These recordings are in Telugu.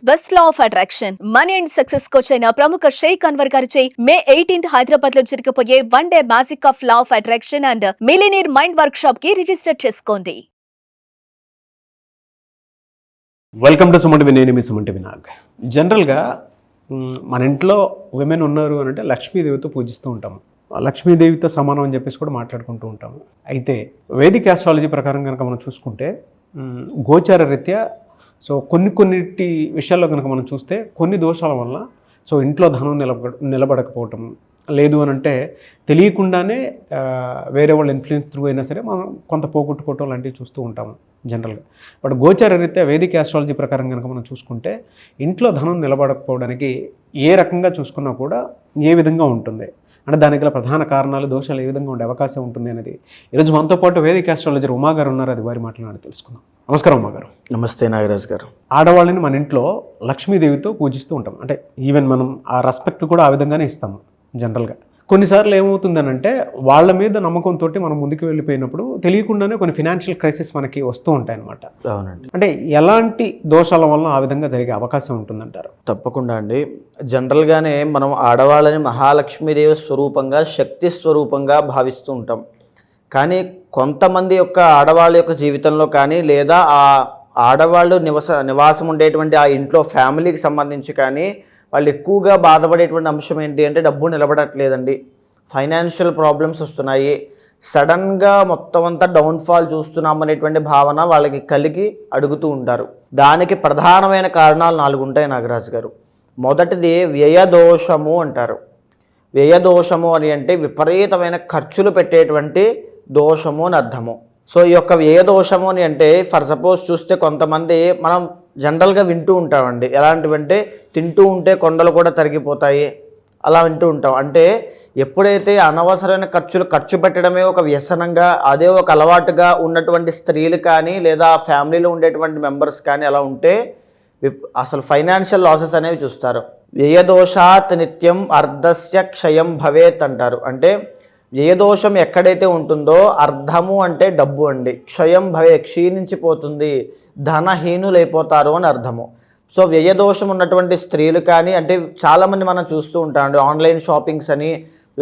Best law of attraction money and success coach అయిన ప్రముఖ షేక్ అన్వర్ గారిచే మే 18th హైదరాబాద్ లో జరగబోయే 1 day magic of law of attraction and millionaire mind work shop కి రిజిస్టర్ చేసుకోండి. వెల్కమ్ టు సుమంటి నేను మీ సుమంటి వినాగ్. జనరల్గా మన ఇంట్లో విమెన్ ఉన్నారు అని అంటే లక్ష్మీదేవితో పూజిస్తూ ఉంటాము. లక్ష్మీదేవితో సమానం అని చెప్పేసి కూడా మాట్లాడుకుంటూ ఉంటాము. అయితే వేదిక ఆస్ట్రాలజీ ప్రకారం కనుక మనం చూసుకుంటే గోచార రీత్యా కొన్నిటి విషయాల్లో కనుక మనం చూస్తే కొన్ని దోషాల వల్ల ఇంట్లో ధనం నిలబడకపోవటం లేదు అని అంటే తెలియకుండానే వేరే వాళ్ళ ఇన్ఫ్లుయెన్స్ త్రూ అయినా సరే మనం కొంత పోగొట్టుకోవటం లాంటివి చూస్తూ ఉంటాము జనరల్గా. బట్ గోచార రీత్యా వేదిక ఆస్ట్రాలజీ ప్రకారం కనుక మనం చూసుకుంటే ఇంట్లో ధనం నిలబడకపోవడానికి ఏ రకంగా చూసుకున్నా కూడా ఏ విధంగా ఉంటుంది అంటే దానికి గల ప్రధాన కారణాలు దోషాలు ఏ విధంగా ఉండే అవకాశం ఉంటుంది అనేది ఈరోజు మనతో పాటు వేదిక ఆస్ట్రాలజర్ ఉమా గారు ఉన్నారు. అది వారి మాట్లాడి తెలుసుకుందాం. నమస్కారం ఉమా గారు. నమస్తే నాగరాజ్ గారు. ఆడవాళ్ళని మన ఇంట్లో లక్ష్మీదేవితో పూజిస్తూ ఉంటాం. అంటే ఈవెన్ మనం ఆ రెస్పెక్ట్ కూడా ఆ విధంగానే ఇస్తాము జనరల్గా. కొన్నిసార్లు ఏమవుతుందనంటే వాళ్ళ మీద నమ్మకంతో మనం ముందుకు వెళ్ళిపోయినప్పుడు తెలియకుండానే కొన్ని ఫినాన్షియల్ క్రైసిస్ మనకి వస్తూ ఉంటాయి అన్నమాట. అవునండి. అంటే ఎలాంటి దోషాల వల్ల ఆ విధంగా జరిగే అవకాశం ఉంటుందంటారు? తప్పకుండా అండి. జనరల్గానే మనం ఆడవాళ్ళని మహాలక్ష్మీదేవి స్వరూపంగా, శక్తి స్వరూపంగా భావిస్తూ ఉంటాం. కానీ కొంతమంది యొక్క ఆడవాళ్ళ యొక్క జీవితంలో కానీ లేదా ఆ ఆడవాళ్ళు నివాసం ఉండేటువంటి ఆ ఇంట్లో ఫ్యామిలీకి సంబంధించి కానీ వాళ్ళు ఎక్కువగా బాధపడేటువంటి అంశం ఏంటి అంటే డబ్బు నిలబడట్లేదండి, ఫైనాన్షియల్ ప్రాబ్లమ్స్ వస్తున్నాయి, సడన్గా మొత్తం అంతా డౌన్ఫాల్ చూస్తున్నాం అనేటువంటి భావన వాళ్ళకి కలిగి అడుగుతూ ఉంటారు. దానికి ప్రధానమైన కారణాలు 4 ఉంటాయి నాగరాజు గారు. మొదటిది వ్యయదోషము అంటారు. వ్యయదోషము అని అంటే విపరీతమైన ఖర్చులు పెట్టేటువంటి దోషము అని అర్థము. ఈ యొక్క వ్యయదోషము అని అంటే ఫర్ సపోజ్ చూస్తే కొంతమంది మనం జనరల్గా వింటూ ఉంటామండి. ఎలాంటివంటే తింటూ ఉంటే కొండలు కూడా తరిగిపోతాయి అలా వింటూ ఉంటాం. అంటే ఎప్పుడైతే అనవసరమైన ఖర్చు పెట్టడమే ఒక వ్యసనంగా, అదే ఒక అలవాటుగా ఉన్నటువంటి స్త్రీలు కానీ లేదా ఫ్యామిలీలో ఉండేటువంటి మెంబర్స్ కానీ అలా ఉంటే అసలు ఫైనాన్షియల్ లాసెస్ అనేవి చూస్తారు. వ్యయదోషాత్ నిత్యం అర్ధస్య క్షయం భవేత్ అంటారు. అంటే వ్యయదోషం ఎక్కడైతే ఉంటుందో అర్ధము అంటే డబ్బు అండి, క్షయం భవే క్షీణించిపోతుంది, ధనహీనులైపోతారు అని అర్థము. వ్యయదోషం ఉన్నటువంటి స్త్రీలు కానీ అంటే చాలామంది మనం చూస్తూ ఉంటామండి. ఆన్లైన్ షాపింగ్స్ అని,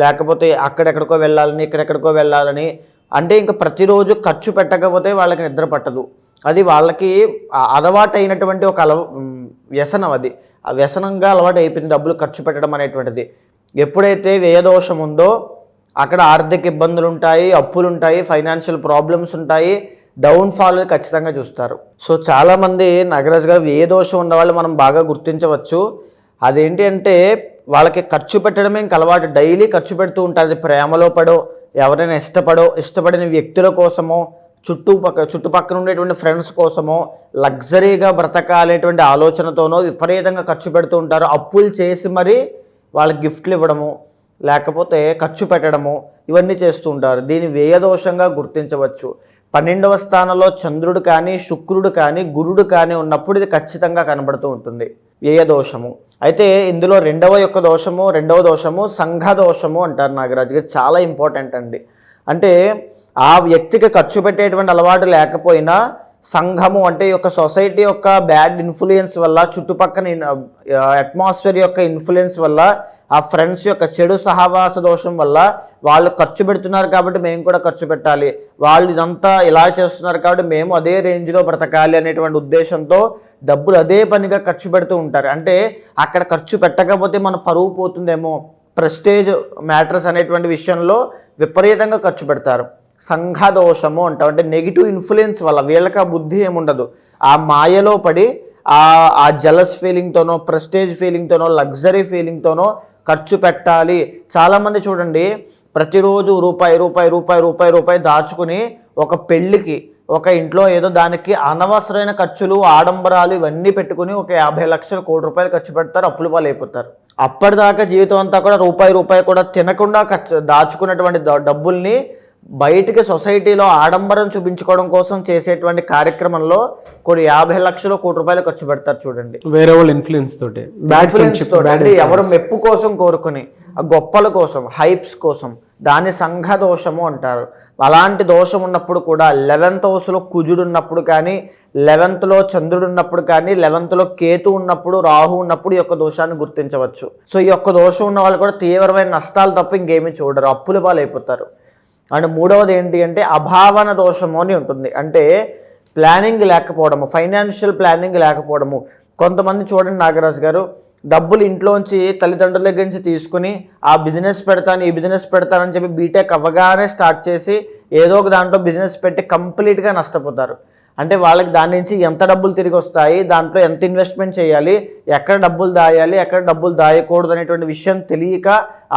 లేకపోతే అక్కడెక్కడికో వెళ్ళాలని, ఇక్కడెక్కడికో వెళ్ళాలని, అంటే ఇంకా ప్రతిరోజు ఖర్చు పెట్టకపోతే వాళ్ళకి నిద్ర పట్టదు. అది వాళ్ళకి అలవాటు అయినటువంటి ఒక వ్యసనం. అది ఆ వ్యసనంగా అలవాటు అయిపోయింది డబ్బులు ఖర్చు పెట్టడం అనేటువంటిది. ఎప్పుడైతే వ్యయదోషం ఉందో అక్కడ ఆర్థిక ఇబ్బందులు ఉంటాయి, అప్పులు ఉంటాయి, ఫైనాన్షియల్ ప్రాబ్లమ్స్ ఉంటాయి, డౌన్ఫాల్ ఖచ్చితంగా చూస్తారు. చాలామంది నాగరాజు గారు వ్యయదోషం ఉన్న వాళ్ళు మనం బాగా గుర్తించవచ్చు. అదేంటి అంటే వాళ్ళకి ఖర్చు పెట్టడమే ఇంక అలవాటు, డైలీ ఖర్చు పెడుతూ ఉంటారు. అది ప్రేమలో పడో, ఎవరైనా ఇష్టపడిన వ్యక్తుల కోసమో, చుట్టుపక్కల ఉండేటువంటి ఫ్రెండ్స్ కోసమో, లగ్జరీగా బ్రతకాలనేటువంటి ఆలోచనతోనో విపరీతంగా ఖర్చు పెడుతూ ఉంటారు. అప్పులు చేసి మరీ వాళ్ళకి గిఫ్ట్లు ఇవ్వడము, లేకపోతే ఖర్చు పెట్టడము, ఇవన్నీ చేస్తూ ఉంటారు. దీన్ని వ్యయదోషంగా గుర్తించవచ్చు. 12వ స్థానంలో చంద్రుడు కానీ, శుక్రుడు కానీ, గురుడు కానీ ఉన్నప్పుడు ఇది ఖచ్చితంగా కనబడుతూ ఉంటుంది వ్యయదోషము. అయితే ఇందులో రెండవ దోషము సంఘదోషము అంటారు నాగరాజు గారు. చాలా ఇంపార్టెంట్ అండి. అంటే ఆ వ్యక్తికి ఖర్చు పెట్టేటువంటి అలవాటు లేకపోయినా సంఘము అంటే యొక్క సొసైటీ యొక్క బ్యాడ్ ఇన్ఫ్లుయెన్స్ వల్ల, చుట్టుపక్కల అట్మాస్ఫియర్ యొక్క ఇన్ఫ్లుయెన్స్ వల్ల, ఆ ఫ్రెండ్స్ యొక్క చెడు సహవాస దోషం వల్ల వాళ్ళు ఖర్చు పెడుతున్నారు కాబట్టి మేము కూడా ఖర్చు పెట్టాలి, వాళ్ళు ఇదంతా ఇలా చేస్తున్నారు కాబట్టి మేము అదే రేంజ్లో బ్రతకాలి అనేటువంటి ఉద్దేశంతో డబ్బులు అదే పనిగా ఖర్చు పెడుతూ ఉంటారు. అంటే అక్కడ ఖర్చు పెట్టకపోతే మన పరువు పోతుందేమో, ప్రెస్టేజ్ మ్యాటర్స్ అనేటువంటి విషయంలో విపరీతంగా ఖర్చు పెడతారు. సంఘదోషము అంటాం. అంటే నెగిటివ్ ఇన్ఫ్లుయెన్స్ వల్ల వీళ్ళకి ఆ బుద్ధి ఏముండదు, ఆ మాయలో పడి ఆ జలస్ ఫీలింగ్తోనో, ప్రెస్టేజ్ ఫీలింగ్తోనో, లగ్జరీ ఫీలింగ్తోనో ఖర్చు పెట్టాలి. చాలామంది చూడండి ప్రతిరోజు రూపాయి దాచుకుని ఒక పెళ్ళికి, ఒక ఇంట్లో ఏదో దానికి అనవసరమైన ఖర్చులు, ఆడంబరాలు ఇవన్నీ పెట్టుకుని ఒక 50 లక్షలు, ₹1,00,00,000 ఖర్చు పెడతారు, అప్పుల పాలు అయిపోతారు. అప్పటిదాకా జీవితం అంతా కూడా రూపాయి కూడా తినకుండా దాచుకున్నటువంటి డబ్బుల్ని బయటికి సొసైటీలో ఆడంబరం చూపించుకోవడం కోసం చేసేటువంటి కార్యక్రమంలో కొన్ని 50 లక్షలు, ₹1,00,00,000 ఖర్చు పెడతారు చూడండి. వేరే వాళ్ళ ఇన్ఫ్లుయెన్స్ తోటి, ఎవరు మెప్పు కోసం కోరుకుని, ఆ గొప్పల కోసం, హైప్స్ కోసం, దాన్ని సంఘ దోషము అంటారు. అలాంటి దోషం ఉన్నప్పుడు కూడా 11th హౌస్లో కుజుడు ఉన్నప్పుడు కానీ, 11thలో చంద్రుడు ఉన్నప్పుడు కానీ, 11thలో కేతు ఉన్నప్పుడు, రాహు ఉన్నప్పుడు ఈ యొక్క దోషాన్ని గుర్తించవచ్చు. సో ఈ యొక్క దోషం ఉన్న వాళ్ళు కూడా తీవ్రమైన నష్టాలు తప్ప ఇంకేమీ చూడరు, అప్పుల పాలైపోతారు. అండ్ మూడవది ఏంటి అంటే అభావన దోషము అని ఉంటుంది. అంటే ప్లానింగ్ లేకపోవడము, ఫైనాన్షియల్ ప్లానింగ్ లేకపోవడము. కొంతమంది చూడండి నాగరాజు గారు, డబ్బులు ఇంట్లోంచి తల్లిదండ్రుల దగ్గర నుంచి తీసుకుని ఆ బిజినెస్ పెడతాను, ఈ బిజినెస్ పెడతానని చెప్పి బీటెక్ అవ్వగానే స్టార్ట్ చేసి ఏదో ఒక దాంట్లో బిజినెస్ పెట్టి కంప్లీట్గా నష్టపోతారు. అంటే వాళ్ళకి దాని నుంచి ఎంత డబ్బులు తిరిగి వస్తాయి, దాంట్లో ఎంత ఇన్వెస్ట్మెంట్ చేయాలి, ఎక్కడ డబ్బులు దాయాలి, ఎక్కడ డబ్బులు దాయకూడదు అనేటువంటి విషయం తెలియక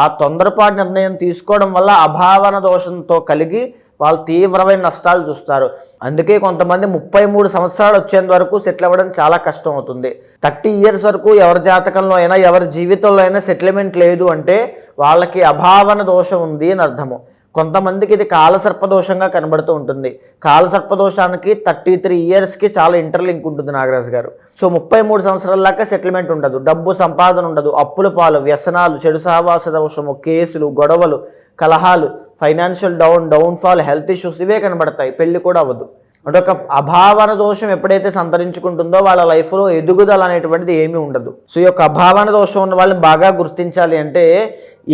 ఆ తొందరపాటు నిర్ణయం తీసుకోవడం వల్ల అభావన దోషంతో కలిగి వాళ్ళు తీవ్రమైన నష్టాలు చూస్తారు. అందుకే కొంతమంది 33 సంవత్సరాలు వచ్చేంత వరకు సెటిల్ అవ్వడం చాలా కష్టం అవుతుంది. 30 years వరకు ఎవరి జాతకంలో అయినా ఎవరి జీవితంలో అయినా సెటిల్మెంట్ లేదు అంటే వాళ్ళకి అభావన దోషం ఉంది అని అర్థము. కొంతమందికి ఇది కాలసర్పదోషంగా కనబడుతూ ఉంటుంది. కాలసర్పదోషానికి 33 yearsకి చాలా ఇంటర్లింక్ ఉంటుంది నాగరాజు గారు. సో 33 సంవత్సరాల దాకా సెటిల్మెంట్ ఉండదు, డబ్బు సంపాదన ఉండదు, అప్పుల పాలు, వ్యసనాలు, చెడు సహవాస దోషము, కేసులు, గొడవలు, కలహాలు, ఫైనాన్షియల్ డౌన్ఫాల్, హెల్త్ ఇష్యూస్ ఇవే కనబడతాయి. పెళ్లి కూడా అవ్వదు. అంటే ఒక అభావన దోషం ఎప్పుడైతే సంతరించుకుంటుందో వాళ్ళ లైఫ్లో ఎదుగుదల అనేటువంటిది ఏమీ ఉండదు. సో ఈ యొక్క అభావన దోషం ఉన్న వాళ్ళని బాగా గుర్తించాలి అంటే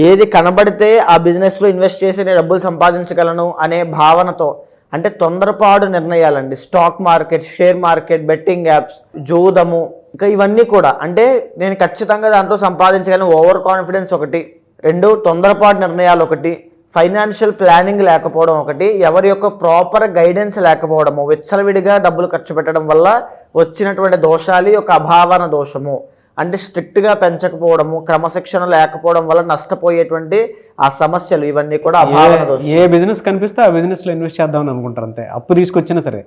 ఏది కనబడితే ఆ బిజినెస్లో ఇన్వెస్ట్ చేసి నేను డబ్బులు సంపాదించగలను అనే భావనతో, అంటే తొందరపాటు నిర్ణయాలండి, stock market, share market, betting apps, జూదము, ఇంకా ఇవన్నీ కూడా అంటే నేను ఖచ్చితంగా దాంట్లో సంపాదించగలను ఓవర్ కాన్ఫిడెన్స్ ఒకటి, 2 తొందరపాటు నిర్ణయాలు ఒకటి, ఫైనాన్షియల్ ప్లానింగ్ లేకపోవడం ఒకటి, ఎవరి యొక్క ప్రాపర్ గైడెన్స్ లేకపోవడము, విచ్చలవిడిగా డబ్బులు ఖర్చు పెట్టడం వల్ల వచ్చినటువంటి దోషాలు యొక్క అభావన దోషము. అంటే స్ట్రిక్ట్గా పెంచకపోవడము, క్రమశిక్షణ లేకపోవడం వల్ల నష్టపోయేటువంటి ఆ సమస్యలు, ఇవన్నీ కూడా అభావన దోషం. ఏ బిజినెస్ కనిపిస్తే ఆ బిజినెస్లో ఇన్వెస్ట్ చేద్దామని అనుకుంటారు, అంతే, అప్పు తీసుకొచ్చినా సరే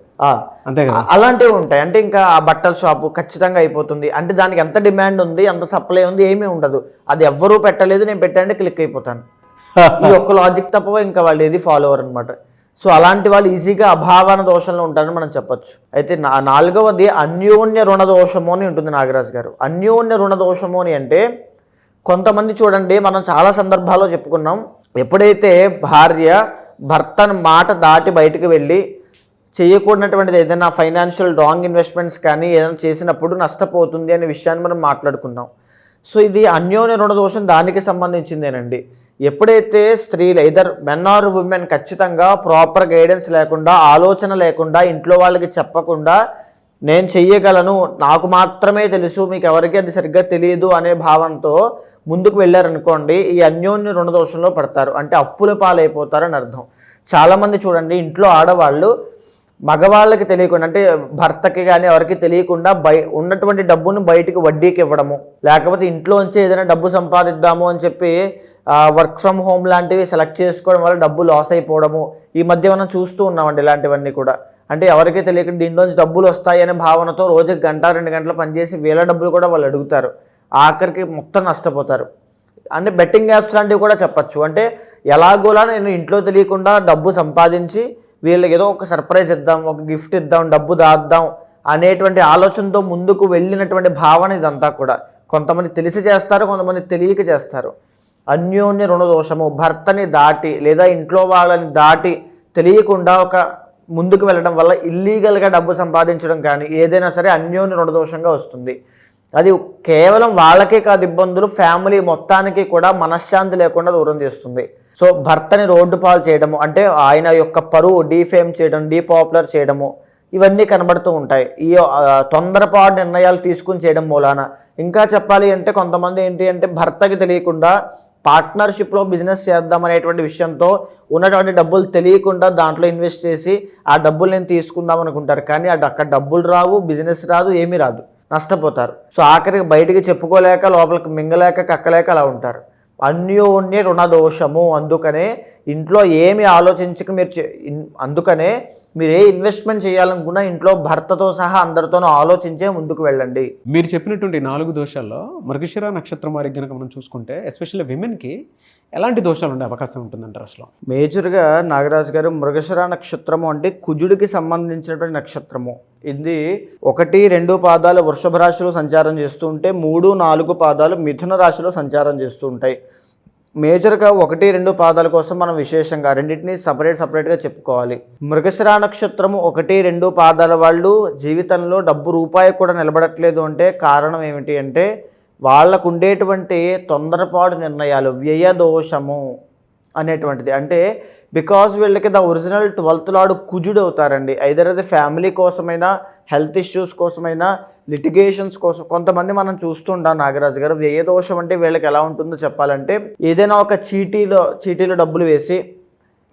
అంతే కదా. అలాంటివి ఉంటాయి. అంటే ఇంకా ఆ బట్టల షాపు ఖచ్చితంగా అయిపోతుంది అంటే దానికి ఎంత డిమాండ్ ఉంది, ఎంత సప్లై ఉంది, ఏమీ ఉండదు. అది ఎవ్వరూ పెట్టలేదు, నేను పెట్టండి క్లిక్ అయిపోతాను. ఈ ఒక్క లాజిక్ తప్ప ఇంకా వాళ్ళు ఏది ఫాలో అవర్ అనమాట. సో అలాంటి వాళ్ళు ఈజీగా అభావన దోషంలో ఉంటారని మనం చెప్పొచ్చు. అయితే 4వది అన్యోన్య రుణ దోషము అని ఉంటుంది నాగరాజు గారు. అన్యోన్య రుణ దోషము అని అంటే కొంతమంది చూడండి, మనం చాలా సందర్భాల్లో చెప్పుకున్నాం, ఎప్పుడైతే భార్య భర్తను మాట దాటి బయటకు వెళ్ళి చేయకూడనటువంటిది ఏదైనా ఫైనాన్షియల్ రాంగ్ ఇన్వెస్ట్మెంట్స్ కానీ ఏదైనా చేసినప్పుడు నష్టపోతుంది అనే విషయాన్ని మనం మాట్లాడుకున్నాం. సో ఇది అన్యోన్య రుణ దోషం దానికి సంబంధించిందేనండి. ఎప్పుడైతే స్త్రీలు ఐదర్ మెన్ ఆర్ ఉమెన్ ఖచ్చితంగా ప్రాపర్ గైడెన్స్ లేకుండా, ఆలోచన లేకుండా, ఇంట్లో వాళ్ళకి చెప్పకుండా నేను చెయ్యగలను, నాకు మాత్రమే తెలుసు, మీకు ఎవరికి అది సరిగ్గా తెలియదు అనే భావనతో ముందుకు వెళ్ళారనుకోండి, ఈ అన్యోన్య రుణ దోషంలో పడతారు. అంటే అప్పుల పాలైపోతారని అర్థం. చాలామంది చూడండి, ఇంట్లో ఆడవాళ్ళు మగవాళ్ళకి తెలియకుండా, అంటే భర్తకి కానీ ఎవరికి తెలియకుండా ఉన్నటువంటి డబ్బును బయటికి వడ్డీకి ఇవ్వడము, లేకపోతే ఇంట్లోంచి ఏదైనా డబ్బు సంపాదిద్దాము అని చెప్పి వర్క్ ఫ్రమ్ హోమ్ లాంటివి సెలెక్ట్ చేసుకోవడం వల్ల డబ్బు లాస్ అయిపోవడము ఈ మధ్య మనం చూస్తూ ఉన్నామండి. ఇలాంటివన్నీ కూడా అంటే ఎవరికీ తెలియకుండా దీంట్లోంచి డబ్బులు వస్తాయి అనే భావనతో రోజుకి 1-2 గంటలు పనిచేసి వేల డబ్బులు కూడా వాళ్ళు అడుగుతారు, ఆఖరికి మొత్తం నష్టపోతారు. అంటే బెట్టింగ్ యాప్స్ లాంటివి కూడా చెప్పచ్చు. అంటే ఎలాగోలా నేను ఇంట్లో తెలియకుండా డబ్బు సంపాదించి వీళ్ళకి ఏదో ఒక సర్ప్రైజ్ ఇద్దాం, ఒక గిఫ్ట్ ఇద్దాం, డబ్బు దాద్దాం అనేటువంటి ఆలోచనతో ముందుకు వెళ్ళినటువంటి భావన ఇదంతా కూడా. కొంతమంది తెలిసి చేస్తారు, కొంతమంది తెలియక చేస్తారు. అన్యోన్య రుణ దోషము, భర్తని దాటి లేదా ఇంట్లో వాళ్ళని దాటి తెలియకుండా ఒక ముందుకు వెళ్ళడం వల్ల ఇల్లీగల్గా డబ్బు సంపాదించడం కానీ ఏదైనా సరే అన్యోన్య రుణ దోషంగా వస్తుంది. అది కేవలం వాళ్ళకే కాదు ఇబ్బందులు, ఫ్యామిలీ మొత్తానికి కూడా మనశ్శాంతి లేకుండా దూరం చేస్తుంది. సో భర్తని రోడ్డు పాలు చేయడము, అంటే ఆయన యొక్క పరువు డీఫేమ్ చేయడం, డీపాపులర్ చేయడము, ఇవన్నీ కనబడుతూ ఉంటాయి ఈ తొందరపాటు నిర్ణయాలు తీసుకుని చేయడం మూలాన. ఇంకా చెప్పాలి అంటే కొంతమంది ఏంటి అంటే భర్తకి తెలియకుండా పార్ట్నర్షిప్లో బిజినెస్ చేద్దాం అనేటువంటి విషయంతో ఉన్నటువంటి డబ్బులు తెలియకుండా దాంట్లో ఇన్వెస్ట్ చేసి ఆ డబ్బులు నేను తీసుకుందాం అనుకుంటారు, కానీ అక్కడ డబ్బులు రావు, బిజినెస్ రాదు, ఏమీ రాదు, నష్టపోతారు. సో ఆఖరికి బయటికి చెప్పుకోలేక, లోపలికి మింగలేక, కక్కలేక అలా ఉంటారు. అన్యోన్య రుణ దోషము. అందుకనే ఇంట్లో ఏమి ఆలోచించక అందుకనే మీరు ఏ ఇన్వెస్ట్మెంట్ చేయాలనుకున్నా ఇంట్లో భర్తతో సహా అందరితోనూ ఆలోచించే ముందుకు వెళ్ళండి. మీరు చెప్పినటువంటి 4 దోషాల్లో మృగశిర నక్షత్రం వారికి కనుక మనం చూసుకుంటే ఎస్పెషల్లీ విమెన్కి ఎలాంటి దోషాలు ఉండే అవకాశం ఉంటుందంటారు అసలు? మేజర్గా నాగరాజు గారు, మృగశిర నక్షత్రము అంటే కుజుడికి సంబంధించినటువంటి నక్షత్రము. ఇది 1, 2 పాదాలు వృషభ రాశిలో సంచారం చేస్తూ ఉంటే 3, 4 పాదాలు మిథున రాశిలో సంచారం చేస్తూ ఉంటాయి. మేజర్గా 1, 2 పాదాల కోసం మనం విశేషంగా రెండింటిని సపరేట్గా చెప్పుకోవాలి. మృగశిర నక్షత్రము 1, 2 పాదాల వాళ్ళు జీవితంలో డబ్బు రూపాయి కూడా నిలబడట్లేదు అంటే కారణం ఏమిటి అంటే వాళ్ళకు ఉండేటువంటి తొందరపాటు నిర్ణయాలు, వ్యయ దోషము అనేటువంటిది. అంటే బికాజ్ వీళ్ళకి ద ఒరిజినల్ 12th లార్డ్ కుజుడు అవుతారండి. ఐదర్ అది ఫ్యామిలీ కోసమైనా, హెల్త్ ఇష్యూస్ కోసమైనా, లిటిగేషన్స్ కోసం. కొంతమంది మనం చూస్తుంటాం నాగరాజు గారు, వ్యయ దోషం అంటే వీళ్ళకి ఎలా ఉంటుందో చెప్పాలంటే ఏదైనా ఒక చీటీలో డబ్బులు వేసి,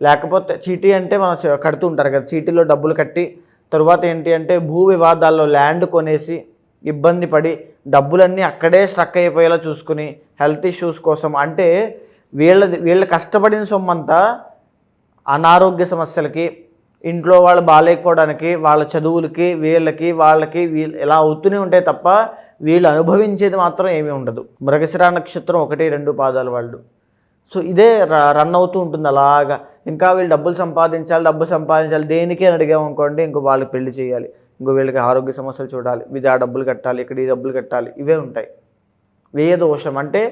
లేకపోతే చీటీ అంటే మనం కడుతూ ఉంటారు కదా, చీటీలో డబ్బులు కట్టి తరువాత ఏంటి అంటే భూ వివాదాల్లో ల్యాండ్ కొనేసి ఇబ్బంది పడి డబ్బులన్నీ అక్కడే స్ట్రక్ అయిపోయేలా చూసుకుని హెల్త్ ఇష్యూస్ కోసం, అంటే వీళ్ళ కష్టపడిన సొమ్మంతా అనారోగ్య సమస్యలకి, ఇంట్లో వాళ్ళు బాగాలేకపోవడానికి, వాళ్ళ చదువులకి, వాళ్ళకి ఇలా అవుతూనే ఉంటాయి తప్ప వీళ్ళు అనుభవించేది మాత్రం ఏమీ ఉండదు. మృగశిర నక్షత్రం 1, 2 పాదాల వాళ్ళు. సో ఇదే రన్ అవుతూ ఉంటుంది అలాగా. ఇంకా వీళ్ళు డబ్బు సంపాదించాలి దేనికి అని అడిగాము అనుకోండి, ఇంకో వాళ్ళకి పెళ్లి చేయాలి, ఇంకో వీళ్ళకి ఆరోగ్య సమస్యలు చూడాలి, ఇది ఆ డబ్బులు కట్టాలి, ఇక్కడ ఈ డబ్బులు కట్టాలి, ఇవే ఉంటాయి. వ్యయ దోషం అంటే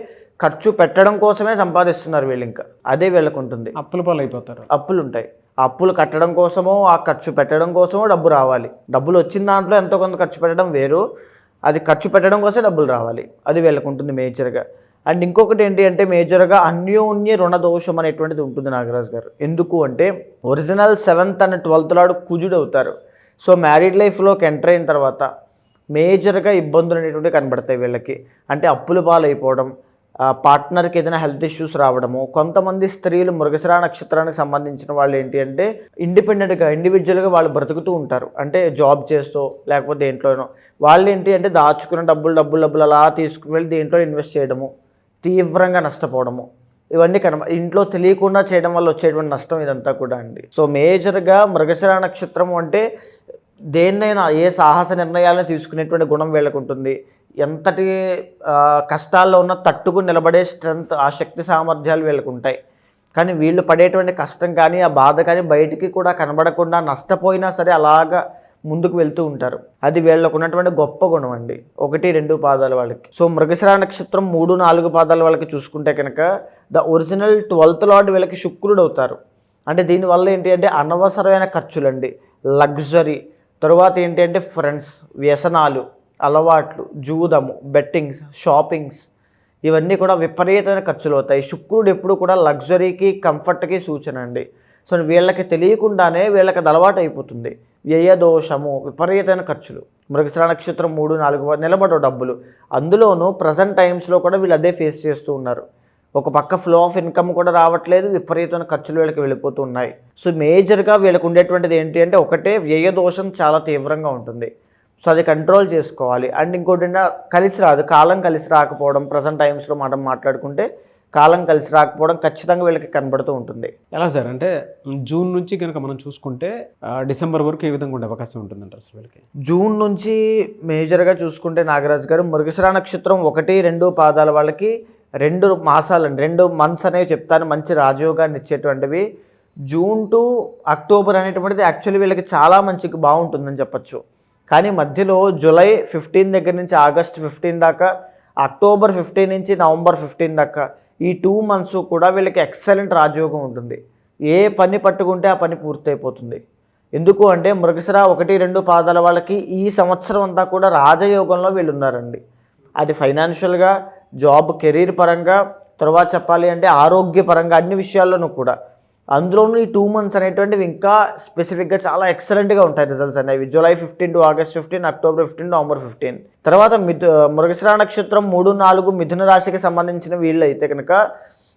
ఖర్చు పెట్టడం కోసమే సంపాదిస్తున్నారు వీళ్ళు, ఇంకా అదే వీళ్ళకు ఉంటుంది. అప్పుల పాలు అయిపోతారు. అప్పులు ఉంటాయి, అప్పులు కట్టడం కోసమో ఆ ఖర్చు పెట్టడం కోసమో డబ్బు రావాలి. డబ్బులు వచ్చిన దాంట్లో ఎంతో కొంత ఖర్చు పెట్టడం వేరు, అది ఖర్చు పెట్టడం కోసమే డబ్బులు రావాలి, అది వీళ్ళకు ఉంటుంది మేజర్గా. అండ్ ఇంకొకటి ఏంటి అంటే మేజర్గా అన్యోన్య రుణ దోషం అనేటువంటిది ఉంటుంది నాగరాజు గారు. ఎందుకు అంటే original 7th and 12th lord కుజుడు అవుతారు. సో మ్యారీడ్ లైఫ్లోకి ఎంటర్ అయిన తర్వాత మేజర్గా ఇబ్బందులు అనేటువంటివి కనబడతాయి వీళ్ళకి. అంటే అప్పుల పాలైపోవడం, పార్ట్నర్కి ఏదైనా హెల్త్ ఇష్యూస్ రావడము. కొంతమంది స్త్రీలు మృగశిర నక్షత్రానికి సంబంధించిన వాళ్ళు ఏంటి అంటే ఇండివిజువల్గా వాళ్ళు బ్రతుకుతూ ఉంటారు. అంటే జాబ్ చేస్తూ లేకపోతే దేంట్లోనో వాళ్ళు ఏంటి అంటే దాచుకున్న డబ్బులు అలా తీసుకుని వెళ్ళి దేంట్లో ఇన్వెస్ట్ చేయడము, తీవ్రంగా నష్టపోవడము, ఇవన్నీ ఇంట్లో తెలియకుండా చేయడం వల్ల వచ్చేటువంటి నష్టం ఇదంతా కూడా అండి. సో మేజర్గా మృగశిర నక్షత్రం అంటే దేన్నైనా ఏ సాహస నిర్ణయాలను తీసుకునేటువంటి గుణం వీళ్ళకు ఉంటుంది. ఎంతటి కష్టాల్లో ఉన్న తట్టుకుని నిలబడే స్ట్రెంత్, ఆ శక్తి సామర్థ్యాలు వీళ్ళకు ఉంటాయి. కానీ వీళ్ళు పడేటువంటి కష్టం కానీ ఆ బాధ కానీ బయటికి కూడా కనబడకుండా నష్టపోయినా సరే అలాగా ముందుకు వెళ్తూ ఉంటారు. అది వీళ్ళకు ఉన్నటువంటి గొప్ప గుణం అండి 1, 2 పాదాల వాళ్ళకి. సో మృగశిర నక్షత్రం 3, 4 పాదాల వాళ్ళకి చూసుకుంటే కనుక ద ఒరిజినల్ 12th లార్డ్ వీళ్ళకి శుక్రుడు అవుతారు. అంటే దీనివల్ల ఏంటి అంటే అనవసరమైన ఖర్చులండి, లగ్జరీ, తరువాత ఏంటి అంటే ఫ్రెండ్స్, వ్యసనాలు, అలవాట్లు, జూదము, బెట్టింగ్స్, షాపింగ్స్, ఇవన్నీ కూడా విపరీతమైన ఖర్చులు అవుతాయి. శుక్రుడు ఎప్పుడు కూడా లగ్జరీకి, కంఫర్ట్కి సూచన అండి. సో వీళ్ళకి తెలియకుండానే వీళ్ళకి అది అలవాటు అయిపోతుంది. వ్యయ దోషము, విపరీతమైన ఖర్చులు. మృగశిర నక్షత్రం 3, 4 నిలబడవు డబ్బులు. అందులోనూ ప్రజెంట్ టైమ్స్లో కూడా వీళ్ళు అదే ఫేస్ చేస్తూ ఉన్నారు. ఒక పక్క ఫ్లో ఆఫ్ ఇన్కమ్ కూడా రావట్లేదు, విపరీతమైన ఖర్చులు వీళ్ళకి వెళ్ళిపోతూ ఉన్నాయి. సో మేజర్గా వీళ్ళకు ఉండేటువంటిది ఏంటి అంటే ఒకటే వ్యయ దోషం చాలా తీవ్రంగా ఉంటుంది. సో అది కంట్రోల్ చేసుకోవాలి. అండ్ ఇంకోటి కలిసి రాదు, కాలం కలిసి రాకపోవడం. ప్రజెంట్ టైమ్స్లో మనం మాట్లాడుకుంటే కాలం కలిసి రాకపోవడం ఖచ్చితంగా వీళ్ళకి కనబడుతూ ఉంటుంది. ఎలా సార్ అంటే జూన్ నుంచి కనుక మనం చూసుకుంటే డిసెంబర్ వరకు ఏ విధంగా ఉండే అవకాశం ఉంటుందంటారు అసలు వీళ్ళకి? జూన్ నుంచి మేజర్గా చూసుకుంటే నాగరాజు గారు మృగశిర నక్షత్రం 1, 2 పాదాల వాళ్ళకి 2 మాసాలండి, 2 months అనేవి చెప్తాను మంచి రాజయోగాన్ని ఇచ్చేటువంటివి. జూన్ టు అక్టోబర్ అనేటువంటిది యాక్చువల్లీ వీళ్ళకి చాలా మంచిగా బాగుంటుందని చెప్పచ్చు. కానీ మధ్యలో జూలై 15 దగ్గర నుంచి ఆగస్ట్ 15 దాకా, అక్టోబర్ 15 నుంచి నవంబర్ 15 దాకా ఈ 2 months కూడా వీళ్ళకి ఎక్సలెంట్ రాజయోగం ఉంటుంది. ఏ పని పట్టుకుంటే ఆ పని పూర్తయిపోతుంది. ఎందుకు అంటే మృగశిర 1, 2 పాదాల వాళ్ళకి ఈ సంవత్సరం అంతా కూడా రాజయోగంలో వీళ్ళు ఉన్నారండి. అది ఫైనాన్షియల్గా, జాబ్, కెరీర్ పరంగా, తర్వాత చెప్పాలి అంటే ఆరోగ్యపరంగా, అన్ని విషయాల్లోనూ కూడా. అందులోనూ ఈ 2 months అనేటువంటివి ఇంకా స్పెసిఫిక్గా చాలా ఎక్సలెంట్గా ఉంటాయి రిజల్ట్స్ అనేవి. July 15 to August 15, October 15, November 15. తర్వాత మృగశిర నక్షత్రం 3, 4 మిథున రాశికి సంబంధించిన వీళ్ళు అయితే కనుక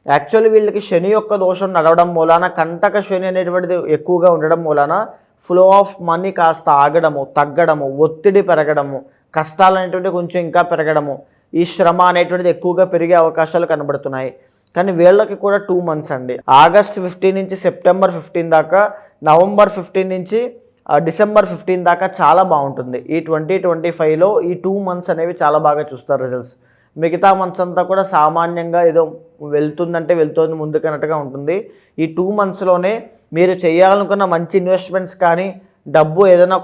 యాక్చువల్లీ వీళ్ళకి శని యొక్క దోషం నడవడం మూలాన, కంటక శని అనేటువంటిది ఎక్కువగా ఉండడం మూలాన ఫ్లో ఆఫ్ మనీ కాస్త ఆగడము, తగ్గడము, ఒత్తిడి పెరగడము, కష్టాలు అనేటువంటివి కొంచెం ఇంకా పెరగడము, ఈ శ్రమ అనేటువంటిది ఎక్కువగా పెరిగే అవకాశాలు కనబడుతున్నాయి. కానీ వీళ్ళకి కూడా 2 months అండి. ఆగస్ట్ 15 నుంచి సెప్టెంబర్ 15 దాకా, నవంబర్ 15 నుంచి డిసెంబర్ 15 దాకా చాలా బాగుంటుంది. ఈ 2025లో ఈ 2 months అనేవి చాలా బాగా చూస్తారు రిజల్ట్స్. మిగతా మంత్స్ అంతా కూడా సామాన్యంగా ఏదో వెళ్తుందంటే వెళ్తుంది ముందుకన్నట్టుగా ఉంటుంది. ఈ 2 monthsలోనే మీరు చేయాలనుకున్న మంచి ఇన్వెస్ట్మెంట్స్ కానీ, డబ్బు ఏదైనా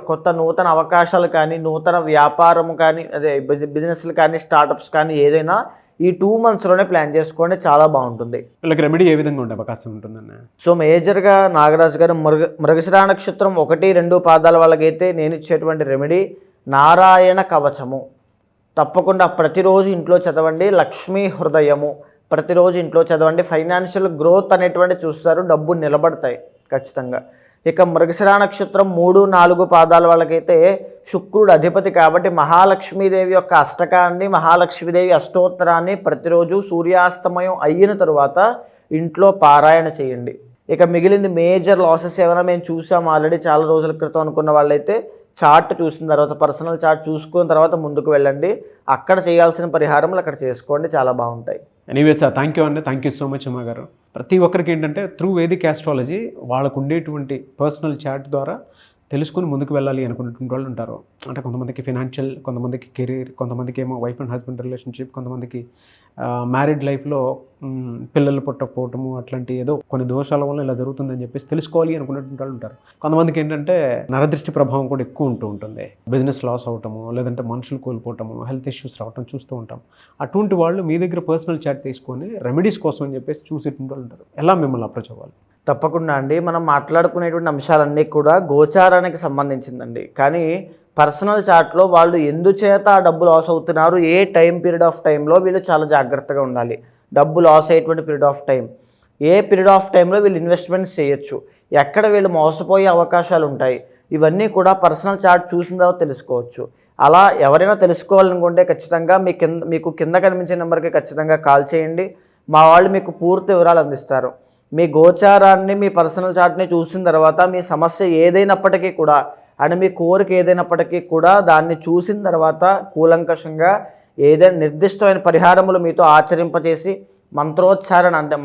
కొత్త నూతన అవకాశాలు కానీ, నూతన వ్యాపారం కానీ, అదే బిజినెస్లు కానీ, స్టార్టప్స్ కానీ ఏదైనా ఈ 2 monthsలోనే ప్లాన్ చేసుకోండి, చాలా బాగుంటుంది. వీళ్ళకి రెమెడీ ఏ విధంగా ఉండే అవకాశం ఉంటుందన్న? సో మేజర్గా నాగరాజు గారు మృగశిర నక్షత్రం 1, 2 పాదాల వాళ్ళకైతే నేను ఇచ్చేటువంటి రెమెడీ నారాయణ కవచము. తప్పకుండా ప్రతిరోజు ఇంట్లో చదవండి. లక్ష్మీ హృదయము ప్రతిరోజు ఇంట్లో చదవండి. ఫైనాన్షియల్ గ్రోత్ అనేటువంటి చూస్తారు, డబ్బు నిలబడతాయి ఖచ్చితంగా. ఇక మృగశిర నక్షత్రం 3, 4 పాదాల వాళ్ళకైతే శుక్రుడు అధిపతి కాబట్టి మహాలక్ష్మీదేవి యొక్క అష్టకాన్ని, మహాలక్ష్మీదేవి అష్టోత్తరాన్ని ప్రతిరోజు సూర్యాస్తమయం అయిన తరువాత ఇంట్లో పారాయణ చేయండి. ఇక మిగిలింది మేజర్ లాసెస్ ఏమైనా మేము చూసాం ఆల్రెడీ చాలా రోజుల క్రితం అనుకున్న వాళ్ళైతే చార్ట్ చూసిన తర్వాత, పర్సనల్ చార్ట్ చూసుకున్న తర్వాత ముందుకు వెళ్ళండి. అక్కడ చేయాల్సిన పరిహారములు అక్కడ చేసుకోండి, చాలా బాగుంటాయి. ఎనీవేస్ థ్యాంక్ యూ అండి, థ్యాంక్ యూ సో మచ్ అమ్మ గారు. ప్రతి ఒక్కరికి ఏంటంటే త్రూ వేదిక్ ఆస్ట్రాలజీ వాళ్ళకు ఉండేటువంటి పర్సనల్ చార్ట్ ద్వారా తెలుసుకుని ముందుకు వెళ్ళాలి అనుకున్నటువంటి వాళ్ళు ఉంటారు. అంటే కొంతమందికి ఫినాన్షియల్, కొంతమందికి కెరీర్, కొంతమందికి ఏమో వైఫ్ అండ్ హస్బెండ్ రిలేషన్షిప్, కొంతమందికి మ్యారీడ్ లైఫ్లో పిల్లలు పుట్టకపోవటము, అట్లాంటి ఏదో కొన్ని దోషాల వల్ల ఇలా జరుగుతుందని చెప్పేసి తెలుసుకోవాలి అనుకున్నటువంటి వాళ్ళు ఉంటారు. కొంతమందికి ఏంటంటే నరదృష్టి ప్రభావం కూడా ఎక్కువ ఉంటుంది. బిజినెస్ లాస్ అవటము, లేదంటే మనుషులు కోల్పోవటము, హెల్త్ ఇష్యూస్ రావటం చూస్తూ ఉంటాం. అటువంటి వాళ్ళు మీ దగ్గర పర్సనల్ చాట్ తీసుకొని రెమెడీస్ కోసం అని చెప్పేసి చూసేటువంటి వాళ్ళు ఉంటారు. ఎలా మిమ్మల్ని అప్రోచ్ అవ్వాలి? తప్పకుండా అండి. మనం మాట్లాడుకునేటువంటి అంశాలన్నీ కూడా గోచారానికి సంబంధించిందండి. కానీ పర్సనల్ చార్ట్లో వాళ్ళు ఎందుచేత ఆ డబ్బు లాస్ అవుతున్నారు, ఏ పీరియడ్ ఆఫ్ టైంలో వీళ్ళు చాలా జాగ్రత్తగా ఉండాలి. డబ్బు లాస్ అయ్యేటువంటి period of time, a period of టైంలో వీళ్ళు ఇన్వెస్ట్మెంట్స్ చేయొచ్చు, ఎక్కడ వీళ్ళు మోసపోయే అవకాశాలు ఉంటాయి, ఇవన్నీ కూడా పర్సనల్ చార్ట్ చూసిన తర్వాత తెలుసుకోవచ్చు. అలా ఎవరైనా తెలుసుకోవాలనుకుంటే ఖచ్చితంగా మీకు కింద కనిపించే నెంబర్కి ఖచ్చితంగా కాల్ చేయండి. మా వాళ్ళు మీకు పూర్తి వివరాలు అందిస్తారు. మీ గోచారాన్ని, మీ పర్సనల్ చార్ట్ని చూసిన తర్వాత మీ సమస్య ఏదైనప్పటికీ కూడా, అండ్ మీ కోరిక ఏదైనప్పటికీ కూడా దాన్ని చూసిన తర్వాత కూలంకషంగా ఏదైనా నిర్దిష్టమైన పరిహారములు మీతో ఆచరింపచేసి, మంత్రోచ్చారణ అంటే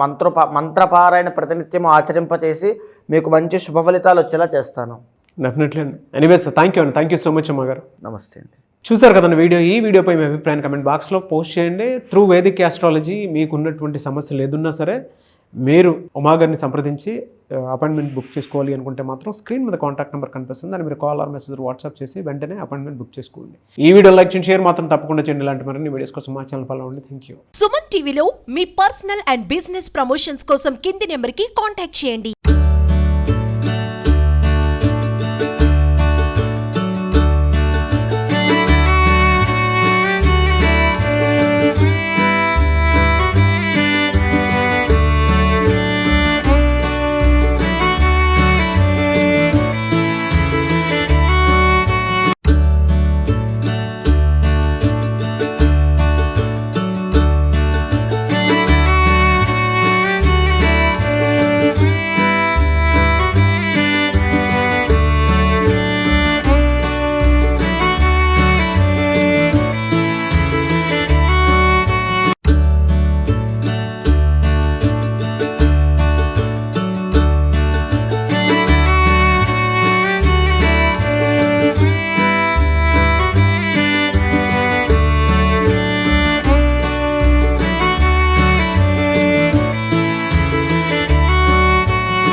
మంత్రపారాయణ ప్రతినిత్యం ఆచరింపచేసి మీకు మంచి శుభ ఫలితాలు వచ్చేలా చేస్తాను. డెఫినెట్లీ అండి. ఎనీవేస్ థ్యాంక్ యూ అండి, థ్యాంక్ యూ సో మచ్ అమ్మ గారు. నమస్తే అండి. చూసారు కదండి వీడియో. ఈ వీడియోపై మీ అభిప్రాయాన్ని కమెంట్ బాక్స్లో పోస్ట్ చేయండి. త్రూ వేదిక్ ఆస్ట్రాలజీ మీకు ఉన్నటువంటి సమస్యలు ఏదున్నా సరే మీరు ఉమాగారిని సంప్రదించి అపాయింట్మెంట్ బుక్ చేసుకోవాలి అనుకుంటే మాత్రం స్క్రీన్ మీద కాంటాక్ట్ నెంబర్ కనిపిస్తుంది, దాన్ని మీరు కాల్ ఆర్ మెసేజ్ వాట్సాప్ చేసి వెంటనే అపాయింట్మెంట్ బుక్ చేసుకోండి. ఈ వీడియో లైక్ చేయండి, షేర్ మాత్రం తప్పకుండా చేయండి. ఇలాంటి మరిన్ని వీడియోస్ కోసం మా ఛానల్ ఫాలో అవ్వండి. Thank you. సుమన్ టీవీలో మీ పర్సనల్ అండ్ బిజినెస్ ప్రమోషన్స్ కోసం కింది నెంబర్కి కాంటాక్ట్ చేయండి.